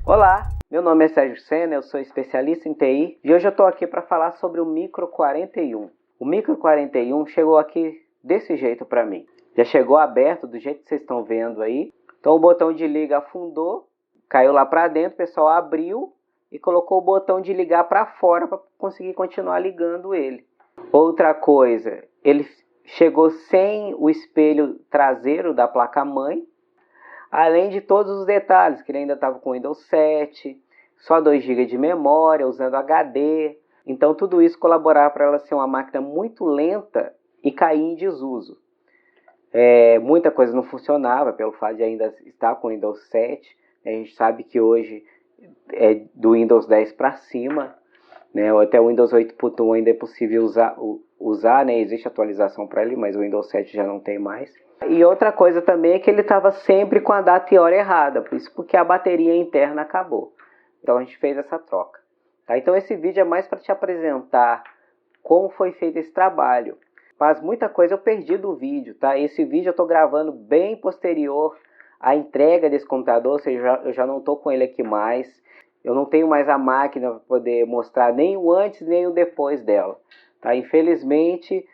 Olá, meu nome é Sérgio Sena, eu sou especialista em TI e hoje eu estou aqui para falar sobre o Micro 41. O Micro 41 chegou aqui desse jeito para mim. Já chegou aberto do jeito que vocês estão vendo aí. Então o botão de liga afundou, caiu lá para dentro, o pessoal abriu e colocou o botão de ligar para fora para conseguir continuar ligando ele. Outra coisa, ele chegou sem o espelho traseiro da placa-mãe. Além de todos os detalhes, que ele ainda estava com Windows 7, só 2 GB de memória, usando HD. Então tudo isso colaborava para ela ser uma máquina muito lenta e cair em desuso. Muita coisa não funcionava pelo fato de ainda estar com Windows 7. A gente sabe que hoje é do Windows 10 para cima, né? Até o Windows 8.1 ainda é possível usar, né? Existe atualização para ele, mas o Windows 7 já não tem mais. E outra coisa também é que ele estava sempre com a data e hora errada, por isso porque a bateria interna acabou. Então a gente fez essa troca. Tá? Então esse vídeo é mais para te apresentar como foi feito esse trabalho. Mas muita coisa eu perdi do vídeo, tá? Esse vídeo eu estou gravando bem posterior à entrega desse computador, ou seja, eu já não estou com ele aqui mais. Eu não tenho mais a máquina para poder mostrar nem o antes nem o depois dela. Tá? Infelizmente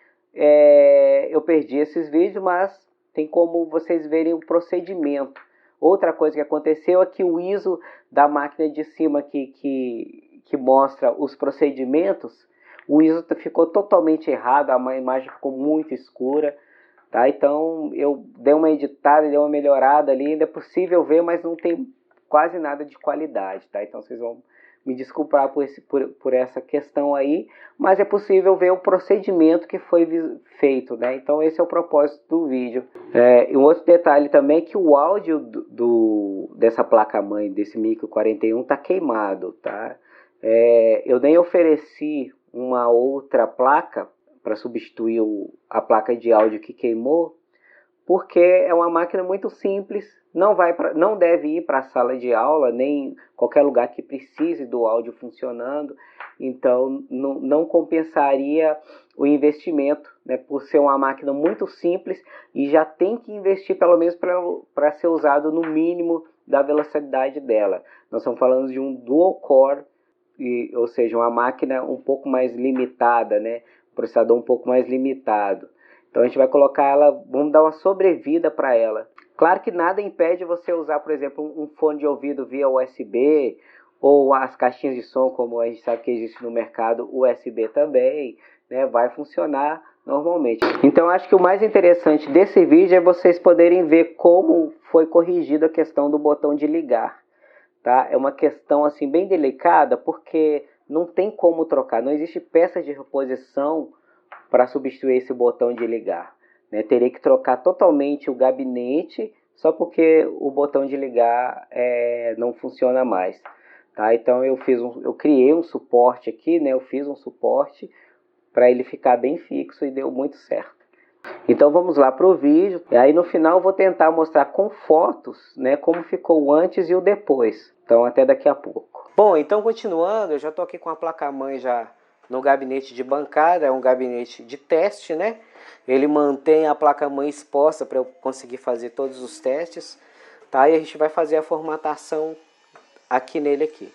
eu perdi esses vídeos, mas tem como vocês verem o procedimento. Outra coisa que aconteceu é que o ISO da máquina de cima que mostra os procedimentos, o ISO ficou totalmente errado, a imagem ficou muito escura. Tá? Então eu dei uma editada, dei uma melhorada ali, ainda é possível ver, mas não tem quase nada de qualidade. Tá? Então vocês vão me desculpar por essa questão aí, mas é possível ver o procedimento que foi feito, né? Então esse é o propósito do vídeo. E um outro detalhe também é que o áudio dessa placa-mãe, desse Micro 41, está queimado, tá? Eu nem ofereci uma outra placa para substituir a placa de áudio que queimou, porque é uma máquina muito simples, não deve ir para a sala de aula, nem qualquer lugar que precise do áudio funcionando, então não compensaria o investimento, né, por ser uma máquina muito simples e já tem que investir pelo menos para ser usado no mínimo da velocidade dela. Nós estamos falando de um dual core, ou seja, uma máquina um pouco mais limitada, né, um processador um pouco mais limitado. Então a gente vai colocar ela, vamos dar uma sobrevida para ela. Claro que nada impede você usar, por exemplo, um fone de ouvido via USB, ou as caixinhas de som, como a gente sabe que existe no mercado, USB também, né? Vai funcionar normalmente. Então acho que o mais interessante desse vídeo é vocês poderem ver como foi corrigida a questão do botão de ligar. Tá? É uma questão assim bem delicada, porque não tem como trocar, não existe peça de reposição para substituir esse botão de ligar, né? Teria que trocar totalmente o gabinete só porque o botão de ligar não funciona mais. Tá? Então eu criei um suporte aqui, né? Eu fiz um suporte para ele ficar bem fixo e deu muito certo. Então vamos lá para o vídeo, e aí no final eu vou tentar mostrar com fotos, né, como ficou o antes e o depois. Então até daqui a pouco. Bom, então continuando, eu já estou aqui com a placa-mãe já no gabinete de bancada, é um gabinete de teste, né? Ele mantém a placa-mãe exposta para eu conseguir fazer todos os testes, tá? E a gente vai fazer a formatação aqui nele aqui.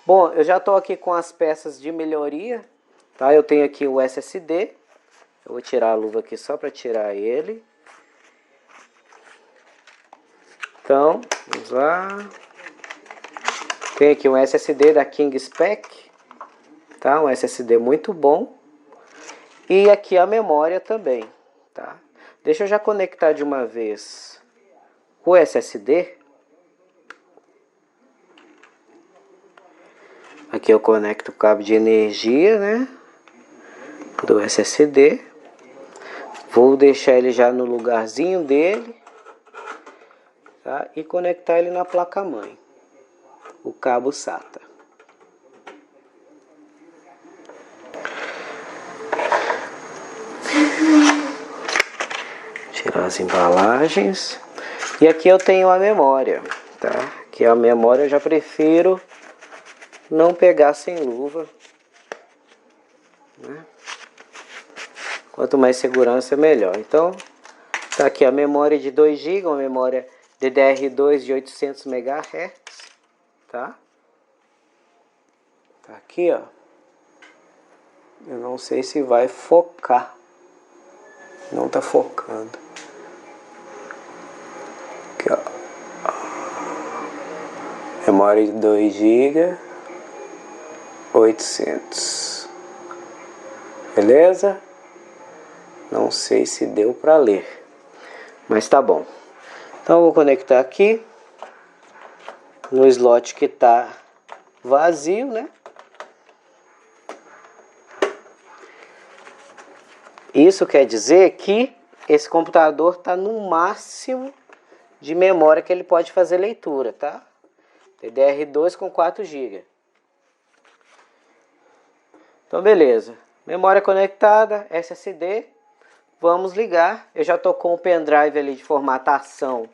Bom, eu já estou aqui com as peças de melhoria, tá? Eu tenho aqui o SSD, eu vou tirar a luva aqui só para tirar ele. Então, vamos lá. Tem aqui um SSD da King Spec, tá? Um SSD muito bom. E aqui a memória também, tá? Deixa eu já conectar de uma vez o SSD. Aqui eu conecto o cabo de energia, né, do SSD. Vou deixar ele já no lugarzinho dele, tá? E conectar ele na placa-mãe, o cabo SATA. Tirar as embalagens. E aqui eu tenho a memória, tá? Aqui a memória eu já prefiro não pegar sem luva, né? Quanto mais segurança, melhor. Então, tá aqui a memória de 2 GB, uma memória DDR2 de 800 MHz. tá? Tá aqui, ó. Eu não sei se vai focar. Não tá focando. Aqui, ó. Memória de 2 GB, 800. Beleza? Não sei se deu para ler, mas tá bom. Então eu vou conectar aqui no slot que tá vazio, né? Isso quer dizer que esse computador está no máximo de memória que ele pode fazer leitura, tá? DDR2 com 4 GB. Então beleza. Memória conectada, SSD. Vamos ligar. Eu já estou com o pendrive ali de formatação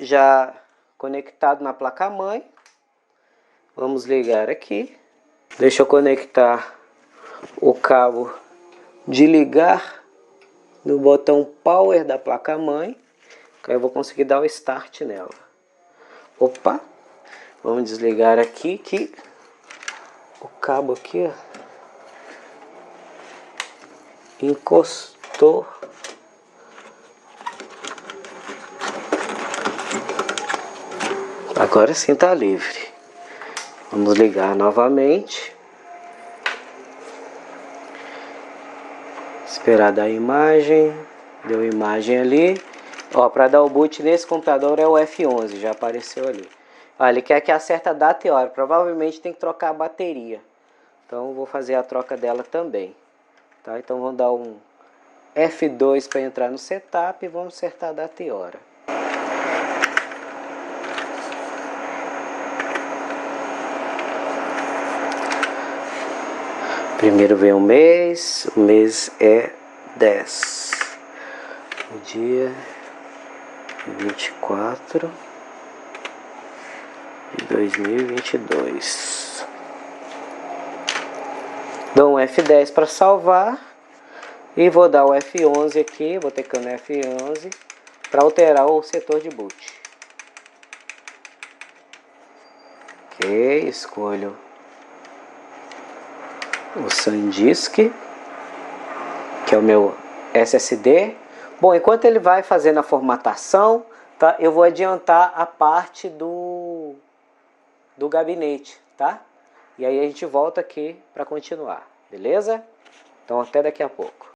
já conectado na placa-mãe. Vamos ligar aqui. Deixa eu conectar o cabo de ligar no botão Power da placa-mãe. Que aí eu vou conseguir dar o Start nela. Opa! Vamos desligar aqui que o cabo aqui, ó, encostou. Agora sim tá livre. Vamos ligar novamente. Esperar dar imagem. Deu imagem ali. Ó, para dar o boot nesse computador é o F11, já apareceu ali. Ó, ele quer que acerte a data e hora. Provavelmente tem que trocar a bateria. Então vou fazer a troca dela também. Tá? Então vamos dar um F2 para entrar no setup e vamos acertar a data e hora. Primeiro vem o mês é 10. O dia 24 de 2022. Dou um F10 para salvar e vou dar o F11 aqui, vou tecando F11 para alterar o setor de boot. Ok, escolho o SanDisk, que é o meu SSD. Bom, enquanto ele vai fazendo a formatação, tá, eu vou adiantar a parte do gabinete, tá? E aí a gente volta aqui para continuar, beleza? Então até daqui a pouco.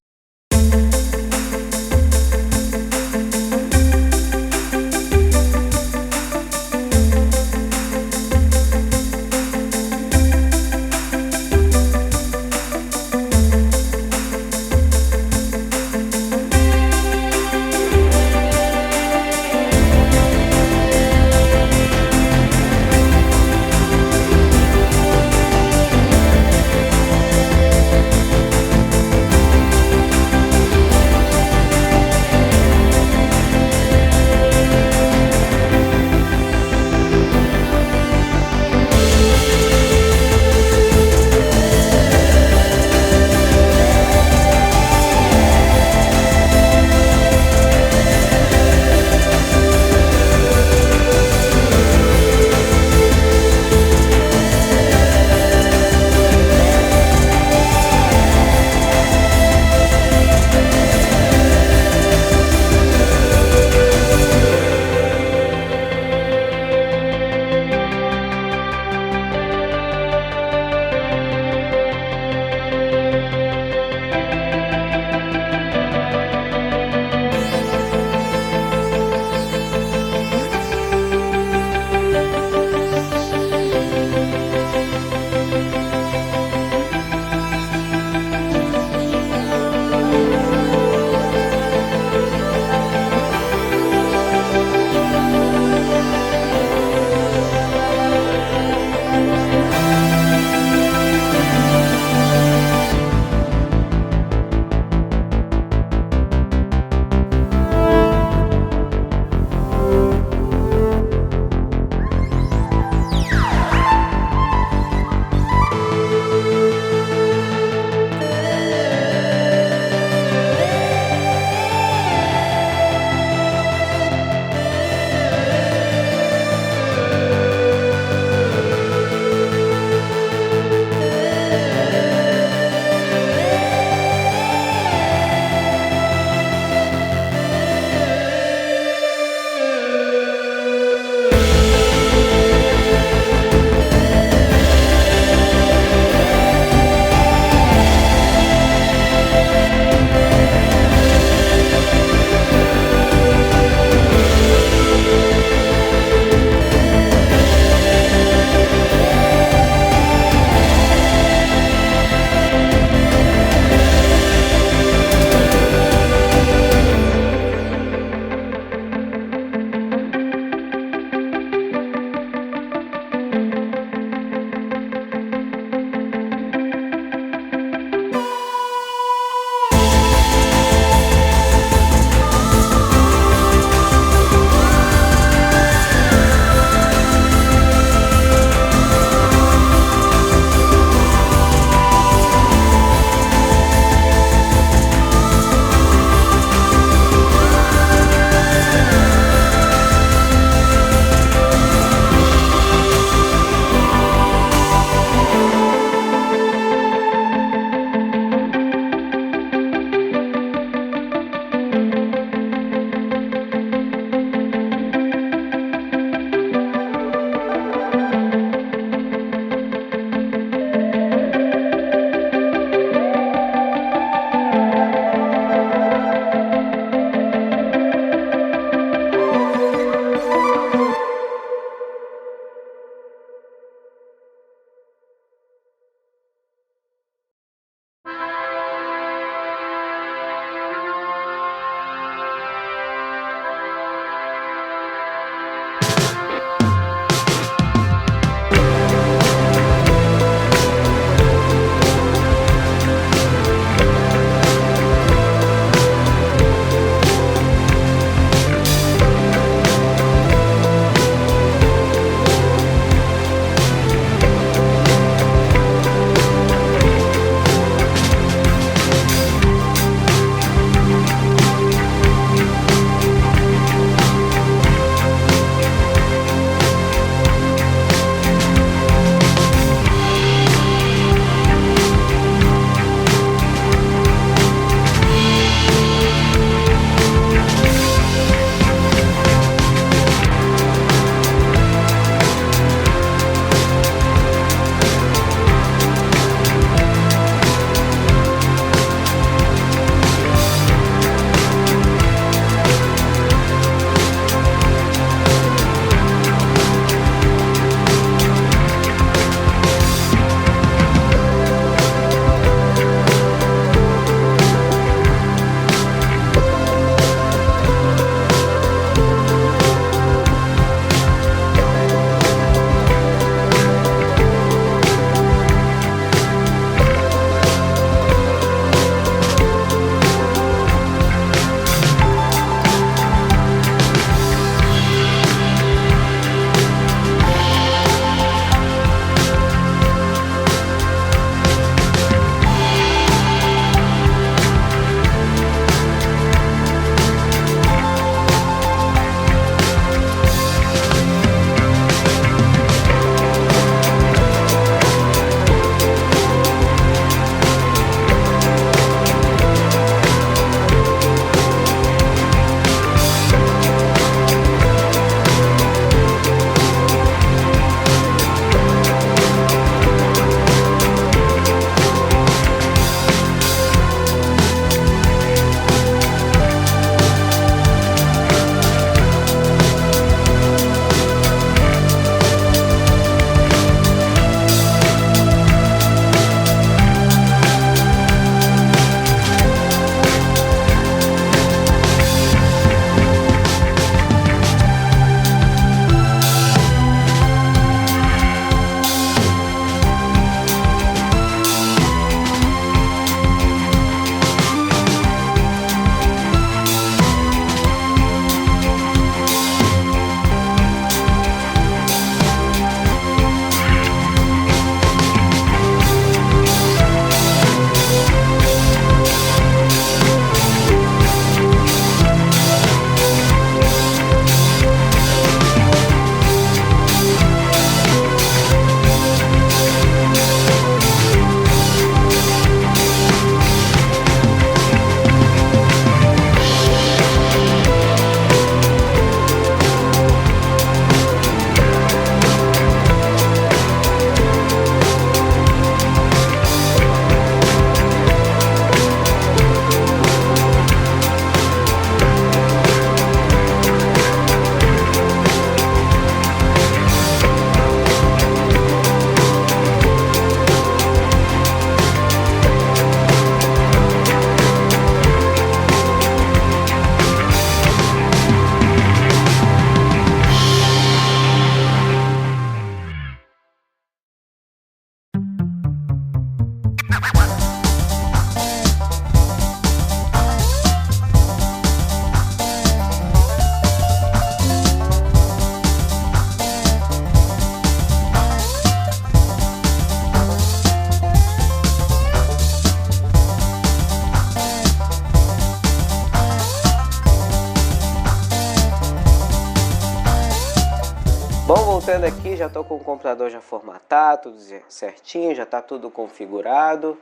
montando aqui, já estou com o computador já formatado, tudo certinho, já está tudo configurado.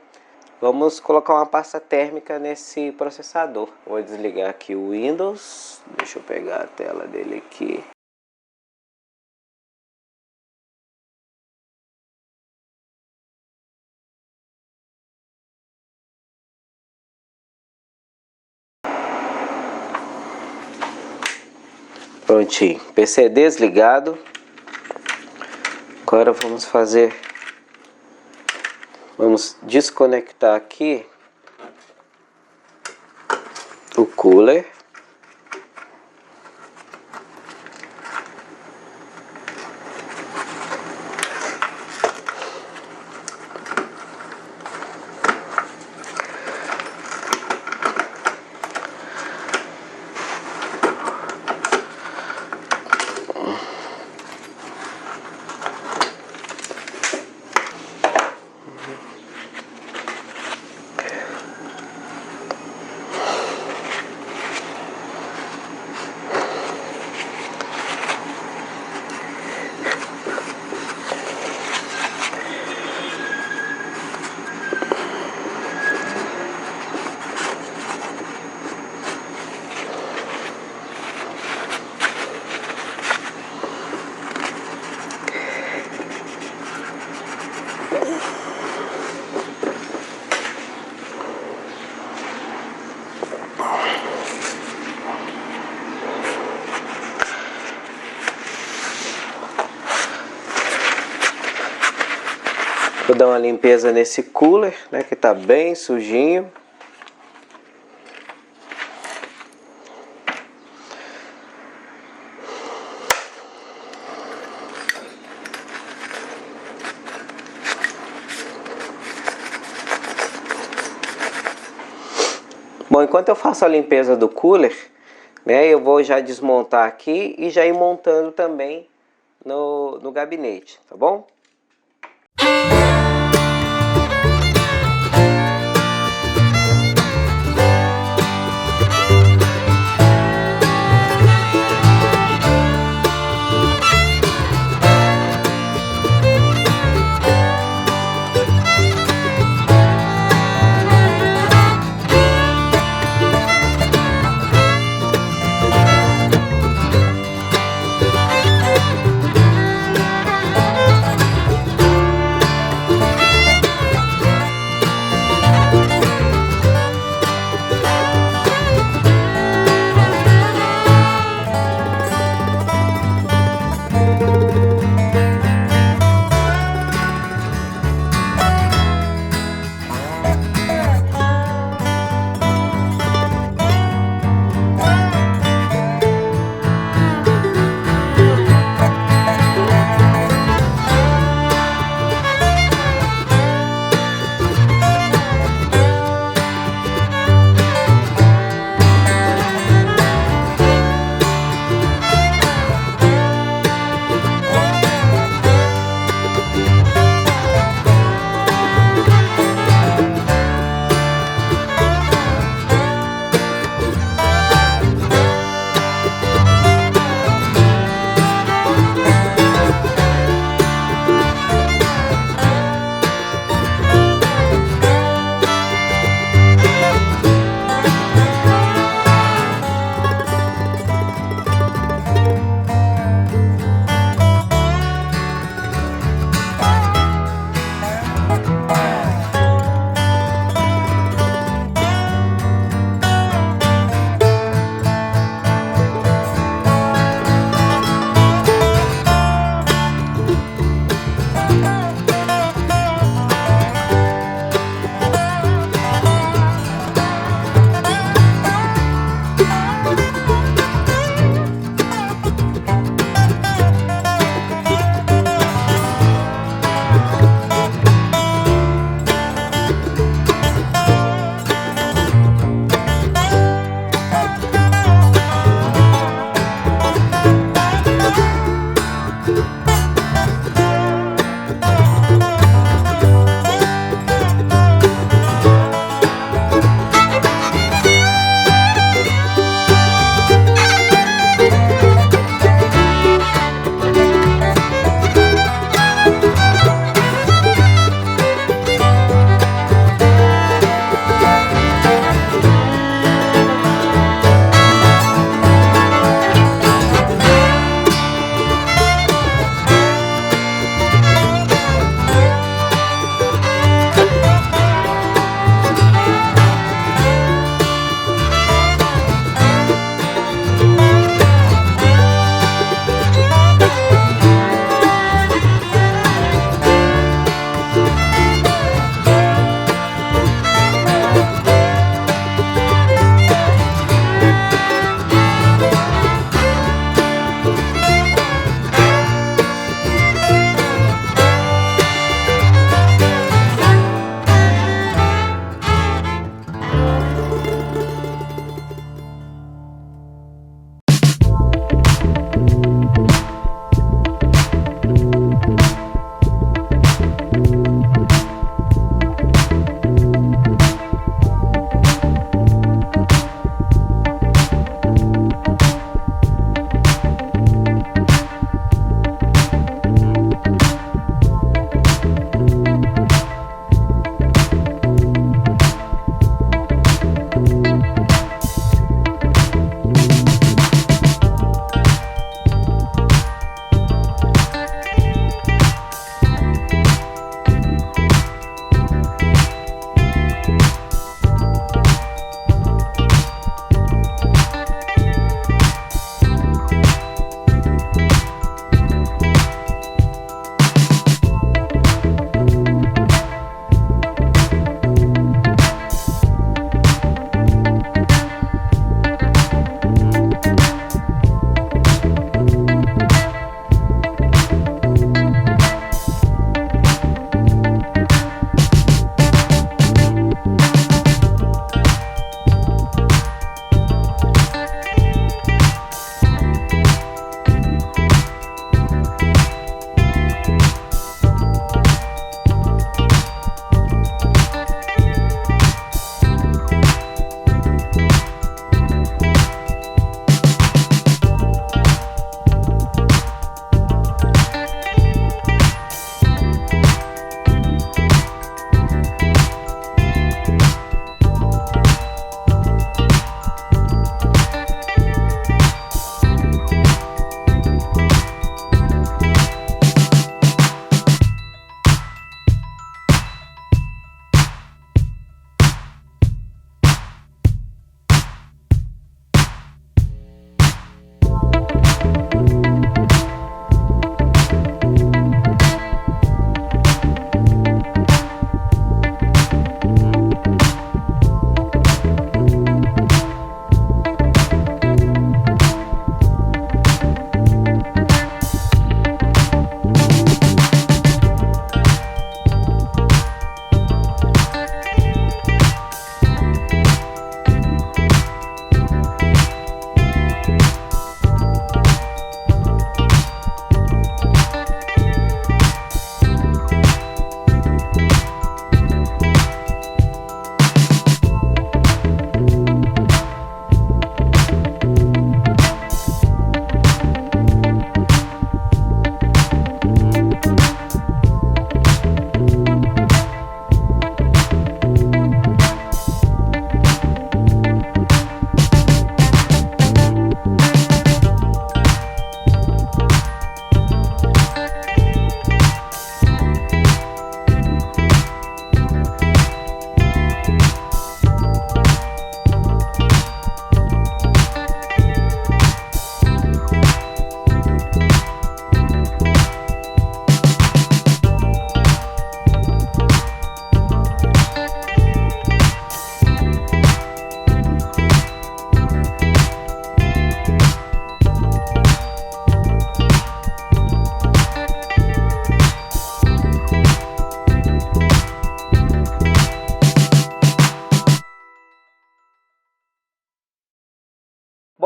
Vamos colocar uma pasta térmica nesse processador. Vou desligar aqui o Windows. Deixa eu pegar a tela dele aqui. Prontinho, PC desligado. Agora vamos desconectar aqui o cooler. Vou dar uma limpeza nesse cooler, né, que tá bem sujinho. Bom, enquanto eu faço a limpeza do cooler, né, eu vou já desmontar aqui e já ir montando também no gabinete, tá bom?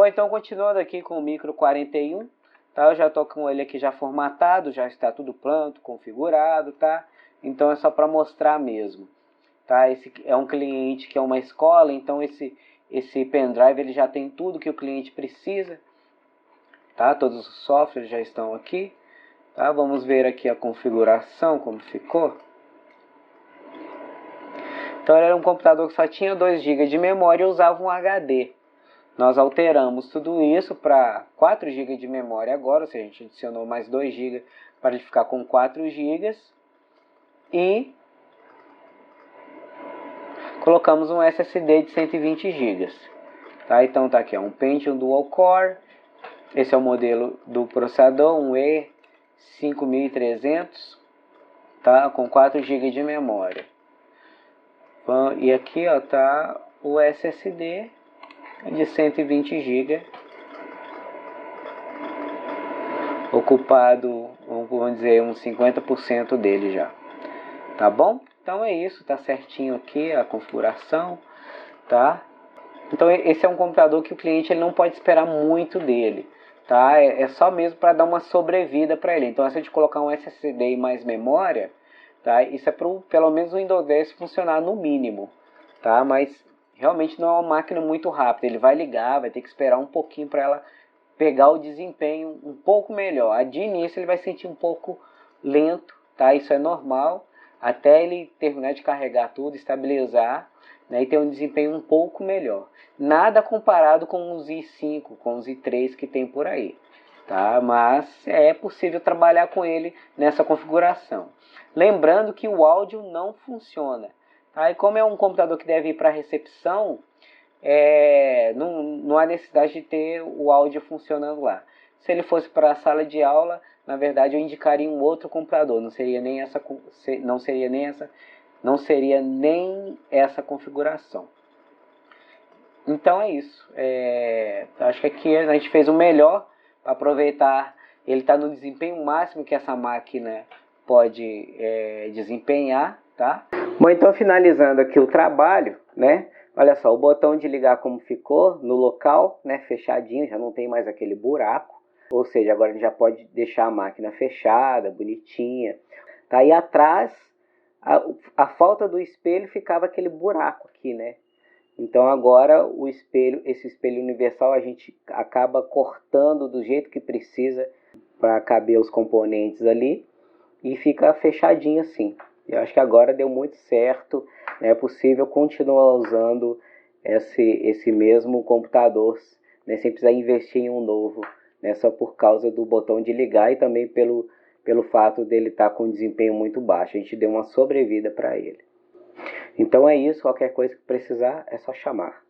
Bom, então continuando aqui com o Micro 41, tá? Eu já estou com ele aqui já formatado, já está tudo pronto, configurado, tá? Então é só para mostrar mesmo, tá? Esse é um cliente que é uma escola, então esse pendrive ele já tem tudo que o cliente precisa, tá? Todos os softwares já estão aqui, tá? Vamos ver aqui a configuração, como ficou. Então era um computador que só tinha 2 GB de memória e usava um HD. Nós alteramos tudo isso para 4 GB de memória agora, ou seja, a gente adicionou mais 2 GB para ele ficar com 4 GB. E colocamos um SSD de 120 GB. Tá? Então tá aqui, ó, um Pentium Dual Core. Esse é o modelo do processador, um E5300, tá? Com 4 GB de memória. E aqui ó, tá o SSD de 120 GB, ocupado, vamos dizer, uns 50% dele já. Tá bom? Então é isso, tá certinho aqui a configuração, tá? Então esse é um computador que o cliente ele não pode esperar muito dele, tá? É só mesmo para dar uma sobrevida para ele. Então se a gente colocar um SSD e mais memória, tá? Isso é para pelo menos o Windows 10 funcionar no mínimo, tá? Mas realmente não é uma máquina muito rápida. Ele vai ligar, vai ter que esperar um pouquinho para ela pegar o desempenho um pouco melhor. De início ele vai sentir um pouco lento, tá? Isso é normal, até ele terminar de carregar tudo, estabilizar, né, e ter um desempenho um pouco melhor. Nada comparado com os i5, com os i3 que tem por aí, tá? Mas é possível trabalhar com ele nessa configuração. Lembrando que o áudio não funciona, tá? E como é um computador que deve ir para recepção, não há necessidade de ter o áudio funcionando lá. Se ele fosse para a sala de aula, na verdade eu indicaria um outro computador, não seria nem essa configuração. Então é isso. Acho que aqui a gente fez o melhor para aproveitar. Ele está no desempenho máximo que essa máquina pode desempenhar, tá? Bom, então finalizando aqui o trabalho, né? Olha só, o botão de ligar como ficou no local, né? Fechadinho, já não tem mais aquele buraco. Ou seja, agora a gente já pode deixar a máquina fechada, bonitinha. Tá aí atrás, a falta do espelho ficava aquele buraco aqui, né? Então agora o espelho, esse espelho universal a gente acaba cortando do jeito que precisa para caber os componentes ali e fica fechadinho assim. Eu acho que agora deu muito certo, né? É possível continuar usando esse mesmo computador, né? Sem precisar investir em um novo, né? Só por causa do botão de ligar e também pelo fato dele estar com um desempenho muito baixo. A gente deu uma sobrevida para ele. Então é isso, qualquer coisa que precisar é só chamar.